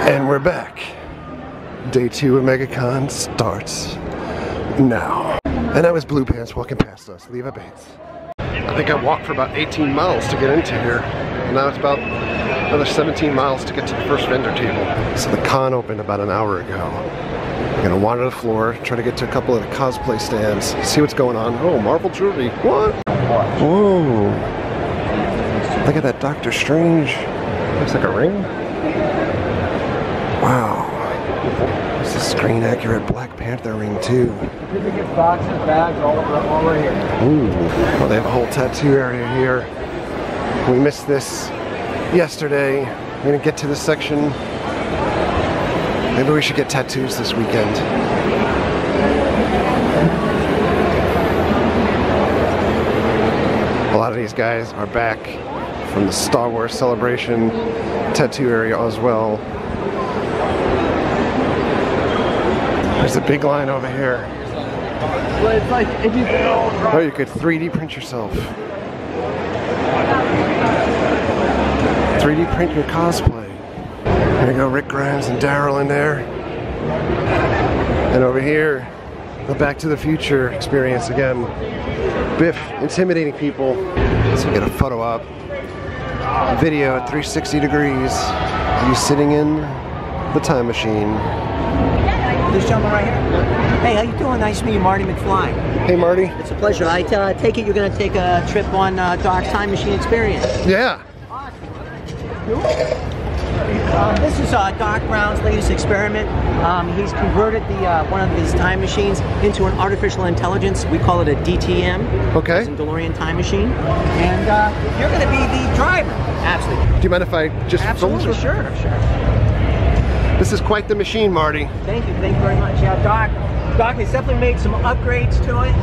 And we're back. Day 2 of MegaCon starts now. And that was Blue Pants walking past us. Leave it Bates. I think I walked for about 18 miles to get into here. And now it's about another 17 miles to get to the first vendor table. So the con opened about an hour ago. I'm gonna wander the floor, try to get to a couple of the cosplay stands, see what's going on. Oh, Marvel jewelry. What? Whoa. Look at that Doctor Strange. Looks like a ring. Wow. It's a screen accurate Black Panther ring too. Boxes, bags, all over here. Ooh. Well, they have a whole tattoo area here. We missed this yesterday. We didn't get to this section. Maybe we should get tattoos this weekend. A lot of these guys are back from the Star Wars Celebration tattoo area as well. There's a big line over here. Well, it's like if you Oh, you could 3D print yourself. 3D print your cosplay. There you go, Rick Grimes and Daryl in there. And over here, the Back to the Future experience again. Biff intimidating people. So get a photo op. Video at 360 degrees. You sitting in the time machine. This gentleman right here. Hey, how you doing? Nice to meet you, Marty McFly. Hey, Marty. It's a pleasure. I take it you're going to take a trip on Doc's Time Machine experience. Yeah. This is Doc Brown's latest experiment. He's converted one of these time machines into an artificial intelligence. We call it a DTM. Okay. It's a DeLorean time machine. And you're going to be the driver. Absolutely. Do you mind if I just film Absolutely, this? sure. This is quite the machine, Marty. Thank you very much. Yeah, Doc has definitely made some upgrades to it.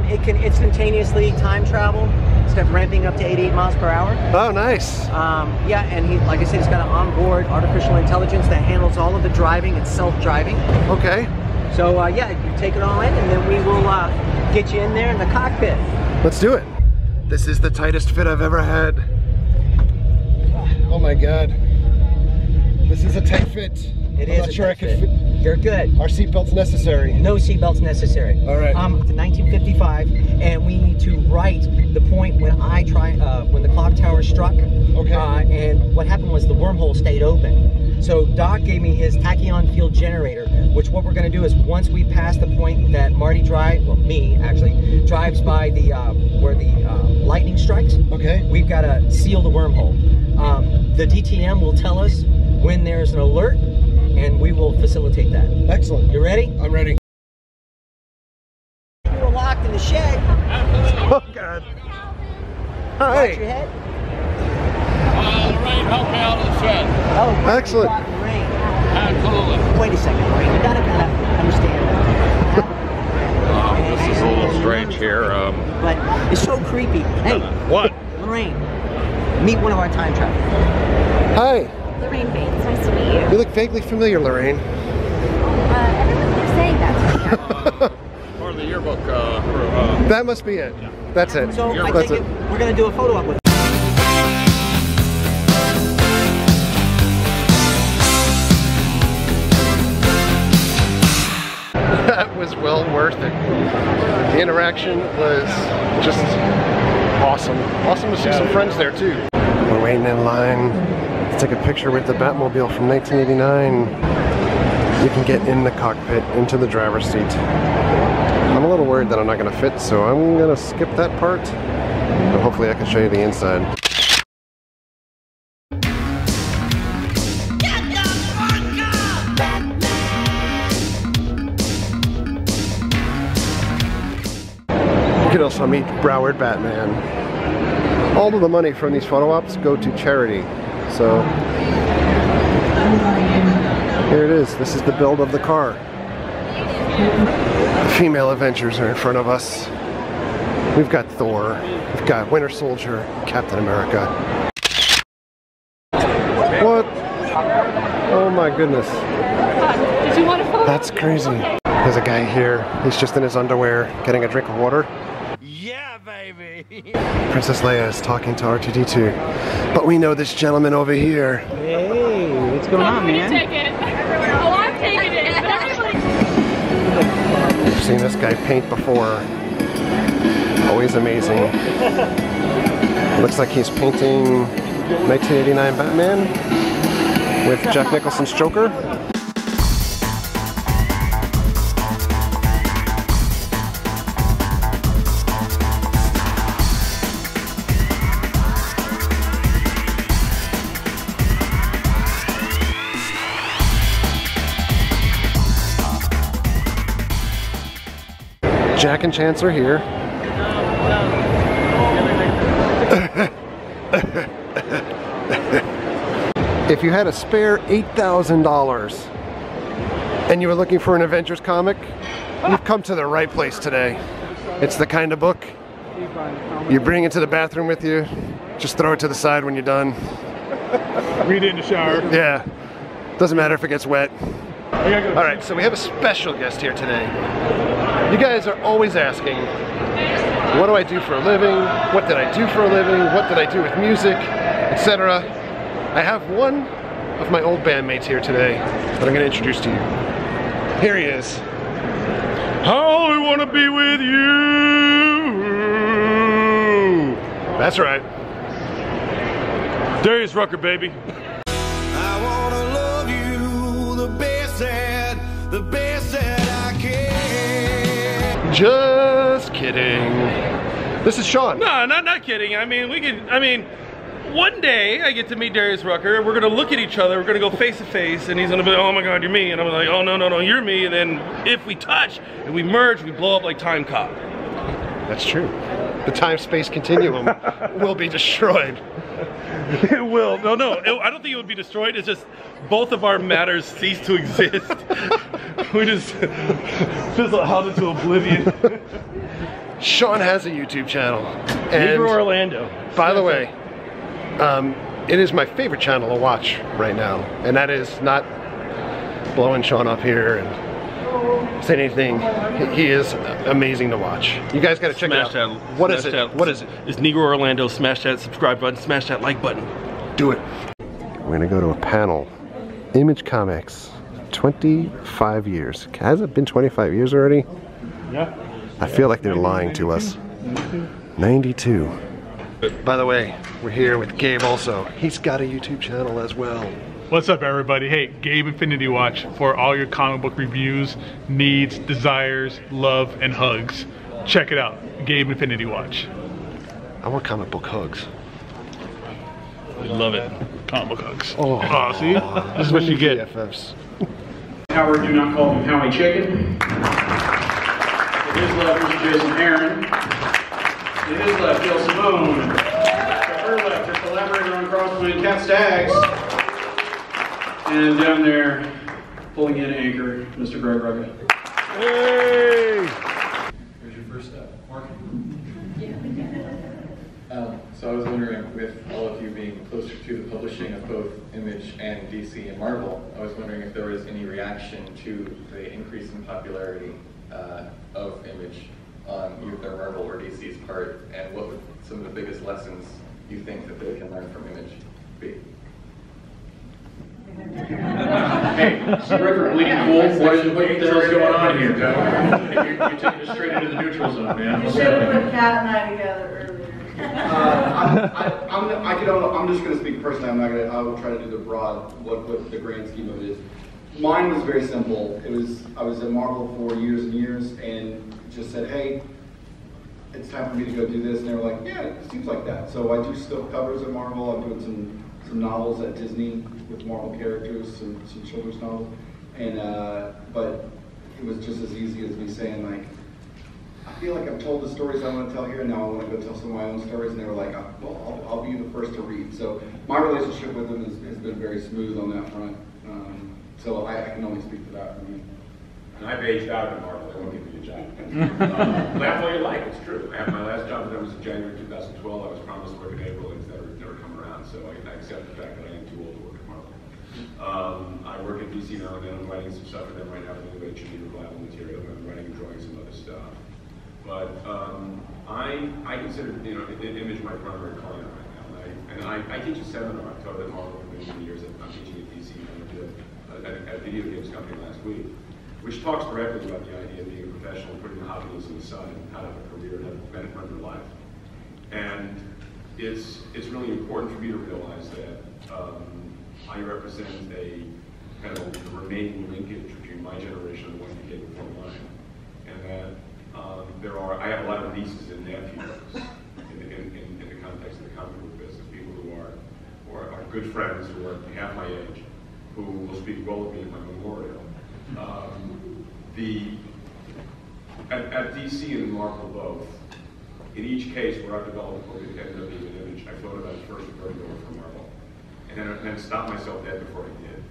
It can instantaneously time travel instead of ramping up to 88 miles per hour. Oh, nice. Yeah, and he, like I said, he's got an onboard artificial intelligence that handles all of the driving. It's self-driving. Okay. So yeah, you take it all in, and then we will get you in there in the cockpit. Let's do it. This is the tightest fit I've ever had. Oh my God. This is a tight fit. It I'm is not a sure I tight could fit. fit. You're good. Are seatbelts necessary? No seatbelts necessary. All right. It's 1955, and we need to write the point when when the clock tower struck. Okay. And what happened was the wormhole stayed open. So Doc gave me his tachyon field generator, which what we're going to do is once we pass the point that Marty me actually, drives by the where the lightning strikes. Okay. We've got to seal the wormhole. The DTM will tell us when there's an alert, and we will facilitate that. Excellent. You ready? I'm ready. You were locked in the shed. Oh God. Hi. Watch your head. The rain helped me out of the shed. Oh, Excellent. you got the rain. Absolutely. Wait a second, Lorraine. You gotta understand that. This is a little strange here. But it's so creepy. Hey, What? Lorraine, meet one of our time travelers. Hi. Lorraine Bates, nice to meet you. You look vaguely familiar, Lorraine. Everyone keeps saying that to me. Part of the yearbook. That must be it. That's it. So I That's think we're gonna do a photo op with. That was well worth it. The interaction was just awesome. Awesome to see some friends there too. We're waiting in line to take a picture with the Batmobile from 1989. You can get in the cockpit, into the driver's seat. I'm a little worried that I'm not going to fit, so I'm going to skip that part. But hopefully I can show you the inside. You can also meet Broward Batman. All of the money from these photo ops go to charity. So here it is. This is the build of the car. The female Avengers are in front of us. We've got Thor. We've got Winter Soldier, Captain America. What? Oh my goodness. Did you want a photo? That's crazy. There's a guy here. He's just in his underwear getting a drink of water. Yeah, baby. Princess Leia is talking to R2-D2. But we know this gentleman over here. Hey. What's going on, man? Take it. Oh, I'm taking it. I've seen this guy paint before. Always amazing. Looks like he's painting 1989 Batman with Jack Nicholson's Joker. Jack and Chance are here. If you had a spare $8,000 and you were looking for an Avengers comic, you've come to the right place today. It's the kind of book you bring into the bathroom with you, just throw it to the side when you're done. Read it in the shower. Yeah, doesn't matter if it gets wet. Alright, so we have a special guest here today. You guys are always asking, what do I do for a living? What did I do for a living? What did I do with music? Etc. I have one of my old bandmates here today that I'm going to introduce to you. Here he is. I want to be with you. That's right. Darius Rucker, baby. I want to love you the best that I can. Just kidding. This is Sean. No, not kidding. I mean, one day I get to meet Darius Rucker. We're gonna look at each other. We're gonna go face to face, and he's gonna be, oh my God, you're me, and I'm like, oh no, you're me. And then if we touch and we merge, we blow up like Time Cop. That's true. The time-space continuum will be destroyed. It will. No. I don't think it would be destroyed. It's just both of our matters cease to exist. We just fizzle out into oblivion. Sean has a YouTube channel. And Negro Orlando. by the way, it is my favorite channel to watch right now. And that is not blowing Sean up here and saying anything. He is amazing to watch. You guys got to check it out. What is it? What is it? It's Negro Orlando. Smash that subscribe button. Smash that like button. Do it. We're gonna go to a panel. Image Comics. 25 years. Has it been 25 years already? Yeah. I feel like they're lying to us. 92. By the way, we're here with Gabe also. He's got a YouTube channel as well. What's up, everybody? Hey, Gabe Infinity Watch for all your comic book reviews, needs, desires, love, and hugs. Check it out, Gabe Infinity Watch. I want comic book hugs. We love it. Comic book hugs. Oh, See? This is what you get. BFFs. Howard, do not call him Howie Chicken. To his left, Mr. Jason Aaron. To his left, Jill Simone. To her left, her collaborator on Crossplay, Cat Staggs. And down there, pulling in anchor, Mr. Greg Rugged. Hey! Here's your first step. Mark. So I was wondering, with all of you being closer to the publishing of both Image and DC and Marvel, I was wondering if there was any reaction to the increase in popularity of Image on either Marvel or DC's part, and what would some of the biggest lessons you think that they can learn from Image be? Hey, River Bleeding Wolf, what the hell's going on here? You're taking us straight into the neutral zone, man. You should have put Cat and I together earlier. I'm just going to speak personally. I will try to do the broad, what the grand scheme of it is. Mine was very simple. I was at Marvel for years and years, and just said, hey, it's time for me to go do this. And they were like, yeah, it seems like that. So I do still covers at Marvel. I'm doing some novels at Disney with Marvel characters, some children's novels. And but it was just as easy as me saying, like, I feel like I've told the stories I want to tell here, and now I want to go tell some of my own stories. And they were like, well, I'll be the first to read. So my relationship with them has been very smooth on that front. So I can only speak to that. And I've aged out of Marvel. They won't give me a job. Laugh all you like. It's true. I have my last job with them was in January 2012. I was promised work in April, and it's never come around. So I accept the fact that I am too old to work at Marvel. I work at DC now and then. I'm writing some stuff for them right now. I'm doing revival material. I'm writing and drawing some other stuff. But I consider Image my primary client right now. I teach a seminar. I've taught at Marvel for many years. I'm teaching at DC. I did at a video games company last week, which talks directly about the idea of being a professional, putting the hobbies on the side, and how to have a career and have a benefit of your life. And it's really important for me to realize that I represent a kind of remaining linkage between my generation and the one who came before mine, and that I have a lot of nieces and nephews in the context of the comic book business, people who are good friends, who are half my age, who will speak well of me at my memorial. At DC and Marvel both, in each case where I've developed a book that ended up being an image, I thought about it first before I go for Marvel, and then stopped myself dead before I did,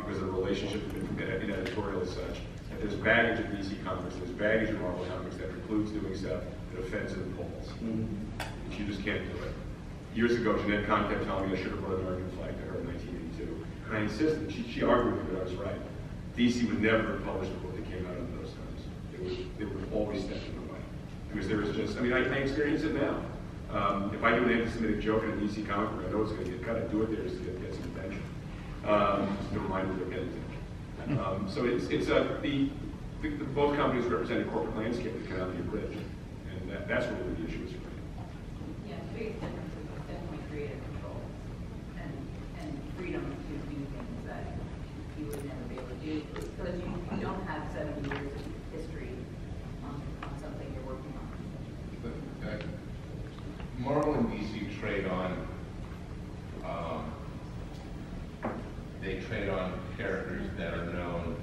because the relationship in editorial is such that there's baggage in DC Comics, there's baggage in Marvel Comics that precludes doing stuff that offends and appalls. You just can't do it. Years ago, Jeanette Kahn kept telling me I should have brought an American flag to her in 1982, and I insisted. She argued with me that I was right. DC would never have published a book that came out under those terms. It would always step in the way. Because there was just, I mean, I experience it now. If I do an anti-Semitic joke in a DC comic book, I know it's going to get cut. I do it there just to get some attention. Just to remind me they're getting attention. So both companies represent a corporate landscape that cannot be abridged. And that's really the issue is for me. Yeah, the biggest difference is definitely creative control and freedom to do things that you would never be able to do because you don't have 70 years of history on something you're working on. Marvel and DC trade on characters that are known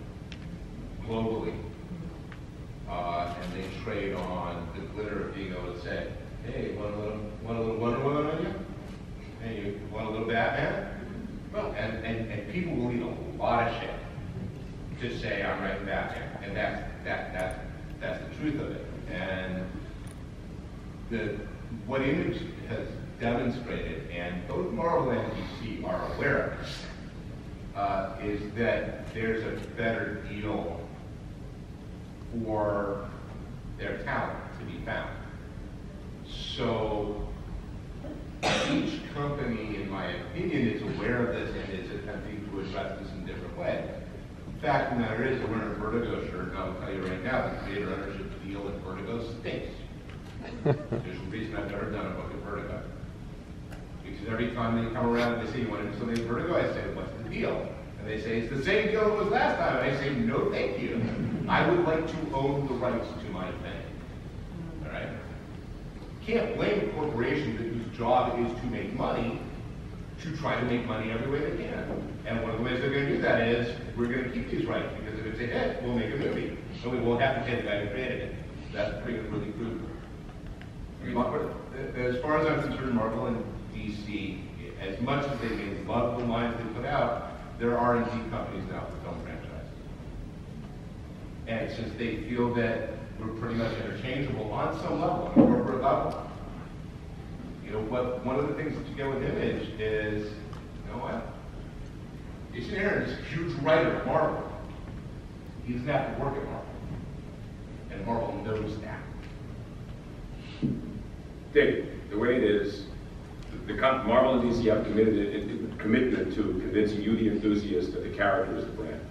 globally, and they trade on the glitter of ego and say, "Hey, want a little Wonder Woman on you? Hey, you want a little Batman?" Well, and people will eat a lot of shit to say I'm writing Batman, and that's the truth of it. And what Image has demonstrated, and both Marvel and DC are aware of this, is that there's a better deal for their talent to be found. So each company, in my opinion, is aware of this and is attempting to address this in different ways. The fact of the matter is, I'm wearing a Vertigo shirt, and I'll tell you right now, the creator ownership deal at Vertigo stinks. There's a reason I've never done a book at Vertigo. Because every time they come around and they say, "You want to do something at Vertigo?" I say, "What's the deal?" And they say, "It's the same deal it was last time." And I say, "No, thank you. I would like to own the rights to my thing." All right? Can't blame a corporation whose job is to make money to try to make money every way they can. And one of the ways they're going to do that is, we're going to keep these rights, because if it's a hit, we'll make a movie. So we won't have to pay the guy who created it. That's really proven. As far as I'm concerned, Marvel and DC, as much as they may love the lines they put out, there are indeed companies now for film franchises. And since they feel that we're pretty much interchangeable on some level, on a corporate level, you know, one of the things that you get with Image is, you know what? Jason Aaron is a huge writer at Marvel. He doesn't have to work at Marvel. And Marvel knows that. Dave, the way it is, Marvel and DC have a commitment to convincing you, the enthusiast, that the character is the brand.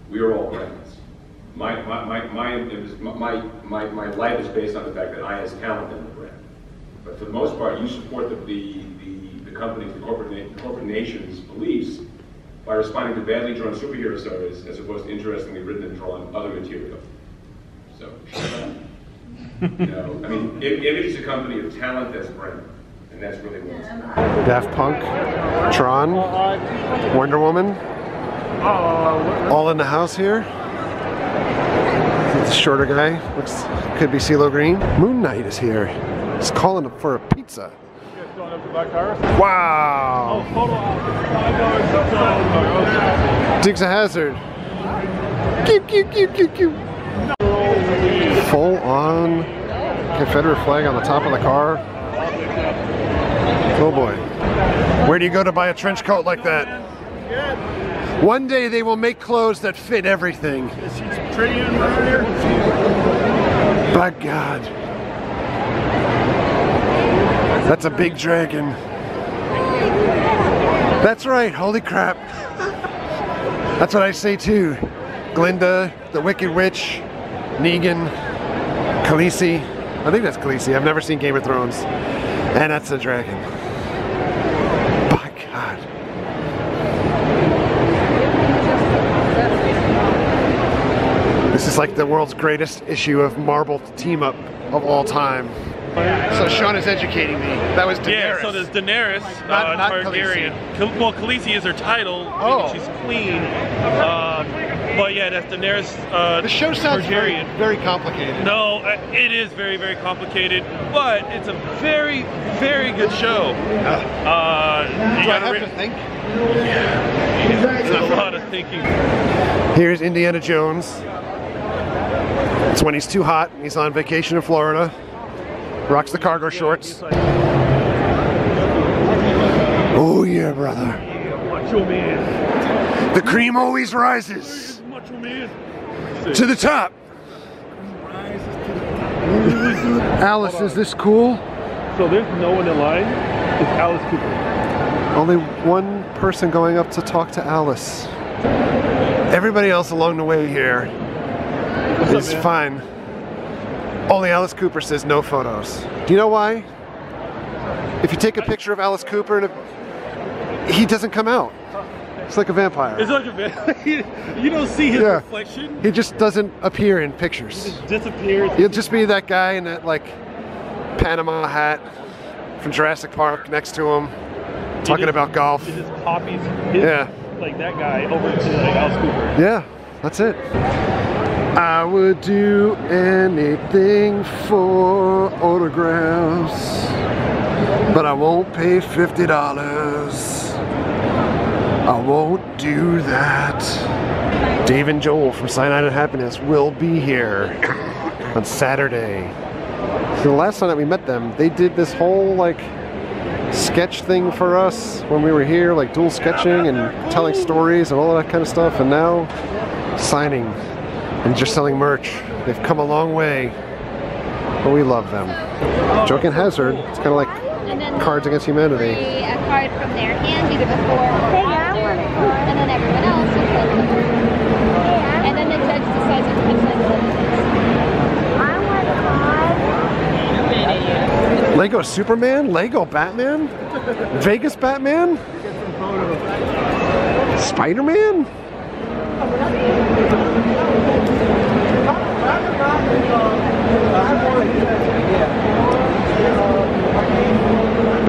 We are all brands. My life is based on the fact that I has talent in the brand. But for the most part, you support the company's, the corporate nation's beliefs by responding to badly drawn superhero stories as opposed to interestingly written and drawn other material. So, you know, I mean, Image is a company of talent that's brand, and that's really what it's about. Daft Punk, Tron, Wonder Woman, all in the house here. The shorter guy, could be CeeLo Green. Moon Knight is here. He's calling for a pizza. Wow! Dukes of Hazzard. Cute, cute, cute, cute, cute. Full on Confederate flag on the top of the car. Oh boy. Where do you go to buy a trench coat like that? One day they will make clothes that fit everything. By God. That's a big dragon. That's right, holy crap. That's what I say too. Glinda, the Wicked Witch, Negan, Khaleesi. I think that's Khaleesi. I've never seen Game of Thrones. And that's the dragon. By God. This is like the world's greatest issue of Marvel team-up of all time. So Sean is educating me. That was Daenerys. Yeah, so there's Daenerys, not Targaryen. Well, Khaleesi is her title. Oh. She's queen. But yeah, that's Daenerys. The show sounds Targaryen. very complicated. No, it is very, very complicated, but it's a very, very good show. Do I have to think? It's a lot of thinking. Here's Indiana Jones. It's when he's too hot. He's on vacation in Florida. Rocks the cargo shorts. Oh yeah, brother. Macho man. The cream always rises. Macho man. To the top. Alice, is this cool? So there's no one in line. It's Alice Cooper. Only one person going up to talk to Alice. Everybody else along the way here is fine. Only Alice Cooper says no photos. Do you know why? If you take a picture of Alice Cooper, and he doesn't come out. It's like a vampire. It's like a vampire. You don't see his reflection. He just doesn't appear in pictures. He just disappears. He'll just be that guy in that like Panama hat from Jurassic Park next to him, talking about golf. He just copies like that guy over to like Alice Cooper. Yeah, that's it. I would do anything for autographs, but I won't pay $50. I won't do that. Dave and Joel from Cyanide and Happiness will be here on Saturday. So the last time that we met them, they did this whole like sketch thing for us when we were here, like dual sketching and telling stories and all that kind of stuff, and now signing and just selling merch. They've come a long way, but we love them. Joking Hazard, it's kind of like Cards Against Humanity. A card from their hand, either before or after, and then everyone else is like, and then the judge decides which one it is. Lego Superman? Lego Batman? Vegas Batman? Spider-Man?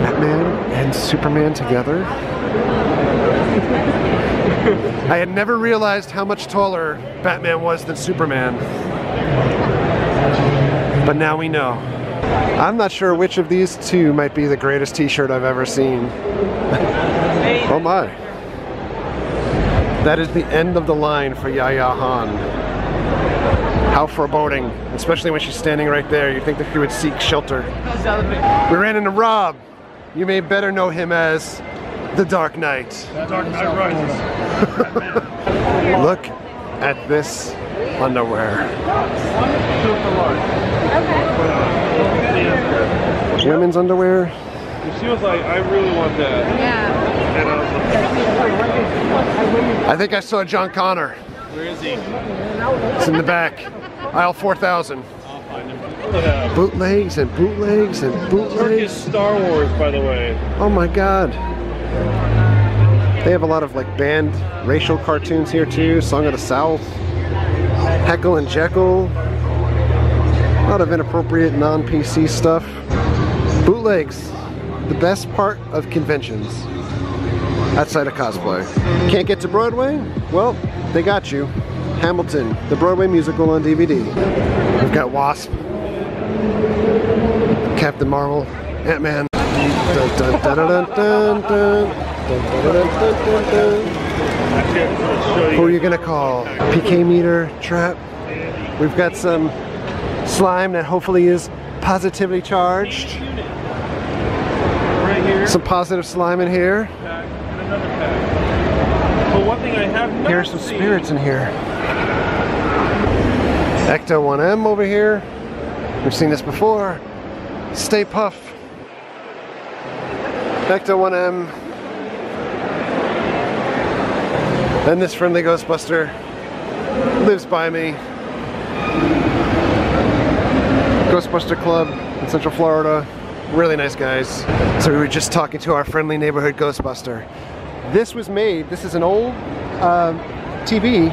Batman and Superman together? I had never realized how much taller Batman was than Superman. But now we know. I'm not sure which of these two might be the greatest t-shirt I've ever seen. Oh my. That is the end of the line for Yaya Han. How foreboding, especially when she's standing right there. You'd think that she would seek shelter. We ran into Rob. You may better know him as the Dark Knight. The Dark Knight Rises. Look at this underwear. Women's underwear. She was like, I really want that. Yeah. And I was like, I think I saw John Connor. where is he? It's in the back. Aisle 4000. I'll find him. Bootlegs and bootlegs and bootlegs. Star Wars, by the way. Oh my God. They have a lot of like banned racial cartoons here too. Song of the South. Heckle and Jekyll. A lot of inappropriate non-PC stuff. Bootlegs. The best part of conventions. Outside of cosplay. Can't get to Broadway? Well, they got you. Hamilton, the Broadway musical on DVD. We've got Wasp. Captain Marvel. Ant-Man. Who are you gonna call? PK meter, trap. We've got some slime that hopefully is positively charged. Right here. Some positive slime in here. Pack and another pack. But one thing I have not Here's some seen- spirits in here. Ecto 1M over here. We've seen this before. Stay Puff. Ecto 1M. And this friendly Ghostbuster lives by me. Ghostbuster Club in Central Florida. Really nice guys. So we were just talking to our friendly neighborhood Ghostbuster. This was made, this is an old TV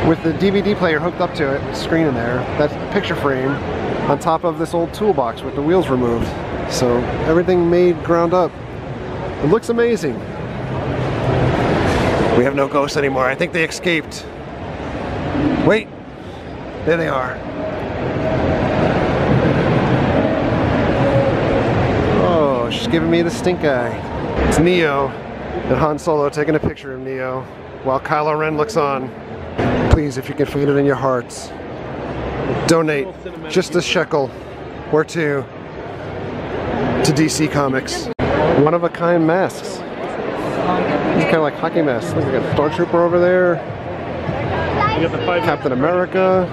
with the DVD player hooked up to it, screen in there. That's picture frame on top of this old toolbox with the wheels removed. So everything made ground up. It looks amazing. We have no ghosts anymore. I think they escaped. Wait, there they are. Oh, she's giving me the stink eye. It's Neo and Han Solo taking a picture of Neo while Kylo Ren looks on. Please, if you can feel it in your hearts, donate just a shekel or two to DC Comics. One-of-a-kind masks. These kind of like hockey masks. Look, we got Star Trooper over there. Captain America.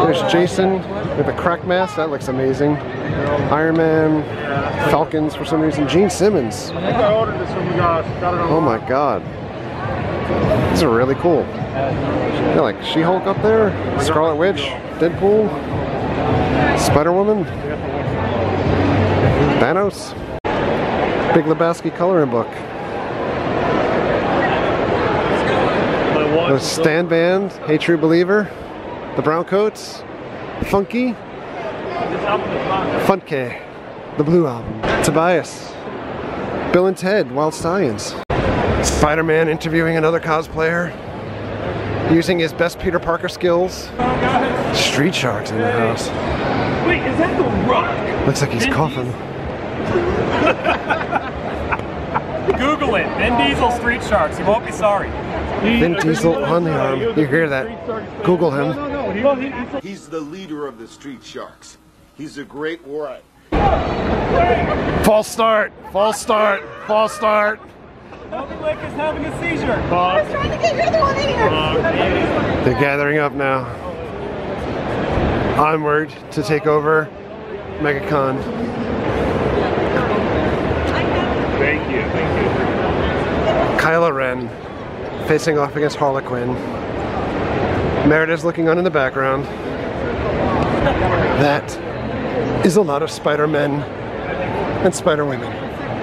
There's Jason with a crack mask. That looks amazing. Iron Man. Falcons for some reason. Gene Simmons. Oh my god. These are really cool. Yeah, like She-Hulk up there. Scarlet Witch. Deadpool. Spider-Woman. Thanos. Big Lebowski coloring book. The Stan Band, Hey True Believer, the Browncoats, Funky, Funke, the Blue Album, Tobias, Bill and Ted, Wild Stallions, Spider-Man interviewing another cosplayer, using his best Peter Parker skills, Street Sharks in the house. Wait, is that The Rock? Looks like he's coughing. Google it, Vin Diesel Street Sharks, you won't be sorry. Vin Diesel on the arm. You hear that? Google him. He's the leader of the Street Sharks. He's a great warrior. False start. False start. False start. Toby Lick is having a seizure. I was trying to get you're the one in here. They're gathering up now. Onward to take over MegaCon. Thank you, thank you. Kylo Ren facing off against Harlequin. Merida's looking on in the background. That is a lot of Spider-Men and Spider-Women.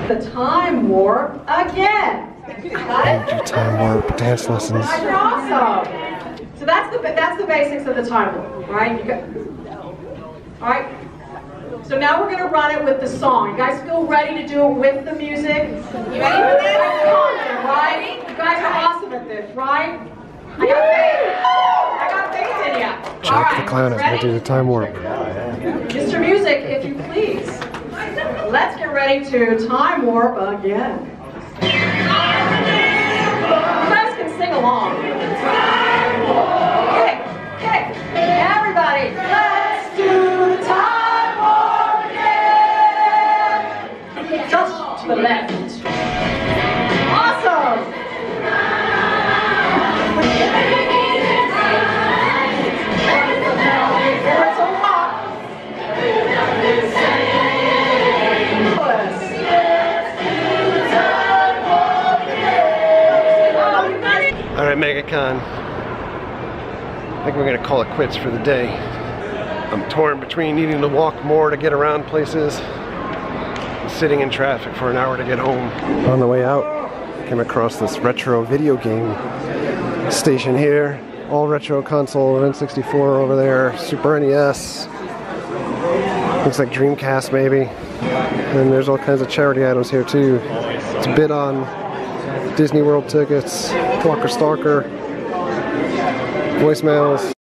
The time warp again. Got it? Do time warp dance lessons. You're awesome. So that's the basics of the time warp, right? All right. So now we're going to run it with the song. You guys feel ready to do it with the music? You ready for this? Right? You guys are awesome at this, right? I got faith. I got faith in you. Jack the Clown is going to do the time warp. Mr. Music, if you please. Let's get ready to time warp again. You guys can sing along. Okay. Everybody, let's do the time warp again. Just to the left. Awesome. Alright, MegaCon. I think we're going to call it quits for the day. I'm torn between needing to walk more to get around places, and sitting in traffic for an hour to get home. On the way out, came across this retro video game station here. All retro console, N64 over there, Super NES. Looks like Dreamcast maybe. And there's all kinds of charity items here too. It's a bid on Disney World tickets, Walker Stalker, voicemails.